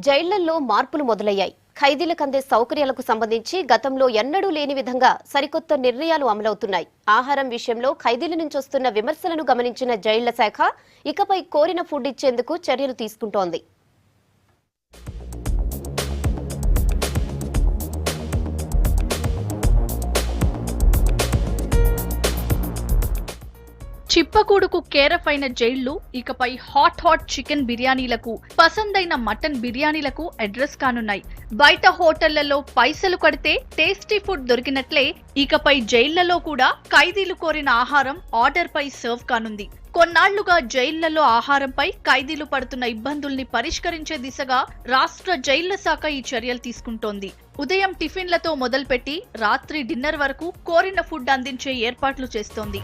జైళ్లలో మార్పులు మొదలయ్యాయి. ఖైదీలకు అందే సౌకర్యాలకు సంబంధించి గతంలో ఎన్నడూ లేని విధంగా సరికొత్త నిర్ణయాలు అమలవుతున్నాయి. ఆహారం విషయంలో ఖైదీల నుంచి వస్తున్న విమర్శలను గమనించిన జైళ్ల శాఖ ఇకపై కోరిన ఫుడ్ ఇచ్చేందుకు చర్యలు తీసుకుంటోంది. చిప్పకూడుకు కేరఫ్ అయిన జైళ్లు ఇకపై హాట్ చికెన్ బిర్యానీలకు, పసందైన మటన్ బిర్యానీలకు అడ్రస్ కానున్నాయి. బయట హోటళ్లలో పైసలు కడితే టేస్టీ ఫుడ్ దొరికినట్లే ఇకపై జైళ్లలో కూడా ఖైదీలు కోరిన ఆహారం ఆర్డర్ పై సర్వ్ కానుంది. కొన్నాళ్లుగా జైళ్లలో ఆహారంపై ఖైదీలు పడుతున్న ఇబ్బందుల్ని పరిష్కరించే దిశగా రాష్ట్ర జైళ్ల శాఖ ఈ చర్యలు తీసుకుంటోంది. ఉదయం టిఫిన్లతో మొదలుపెట్టి రాత్రి డిన్నర్ వరకు కోరిన ఫుడ్ అందించే ఏర్పాట్లు చేస్తోంది.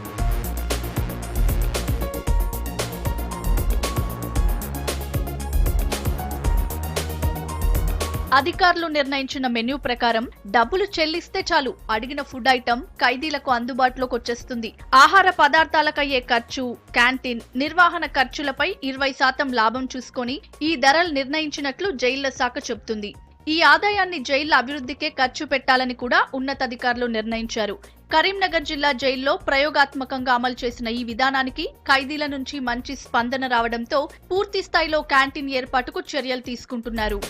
అధికారులు నిర్ణయించిన మెన్యూ ప్రకారం డబ్బులు చెల్లిస్తే చాలు అడిగిన ఫుడ్ ఐటమ్ ఖైదీలకు అందుబాటులోకి వచ్చేస్తుంది. ఆహార పదార్థాలకయ్యే ఖర్చు, క్యాంటీన్ నిర్వహణ ఖర్చులపై 20% లాభం చూసుకొని ఈ ధరలు నిర్ణయించినట్లు జైళ్ల శాఖ చెబుతుంది. ఈ ఆదాయాన్ని జైళ్ల అభివృద్ధికే ఖర్చు పెట్టాలని కూడా ఉన్నతాధికారులు నిర్ణయించారు. కరీంనగర్ జిల్లా జైల్లో ప్రయోగాత్మకంగా అమలు చేసిన ఈ విధానానికి ఖైదీల నుంచి మంచి స్పందన రావడంతో పూర్తి స్థాయిలో క్యాంటీన్ ఏర్పాటుకు చర్యలు తీసుకుంటున్నారు.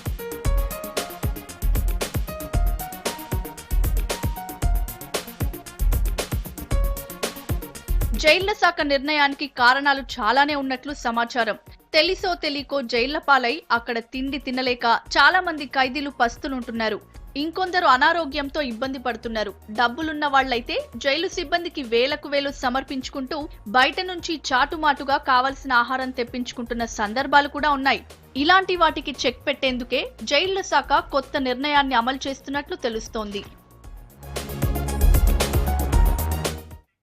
జైళ్ల శాఖ నిర్ణయానికి కారణాలు చాలానే ఉన్నట్లు సమాచారం. తెలిసో తెలియకో జైళ్ల పాలై అక్కడ తిండి తినలేక చాలా మంది ఖైదీలు పస్తులుంటున్నారు. ఇంకొందరు అనారోగ్యంతో ఇబ్బంది పడుతున్నారు. డబ్బులున్న వాళ్లైతే జైలు సిబ్బందికి వేలకు వేలు సమర్పించుకుంటూ బయట నుంచి చాటుమాటుగా కావలసిన ఆహారం తెప్పించుకుంటున్న సందర్భాలు కూడా ఉన్నాయి. ఇలాంటి వాటికి చెక్ పెట్టేందుకే జైళ్ల శాఖ కొత్త నిర్ణయాన్ని అమలు చేస్తున్నట్లు తెలుస్తోంది.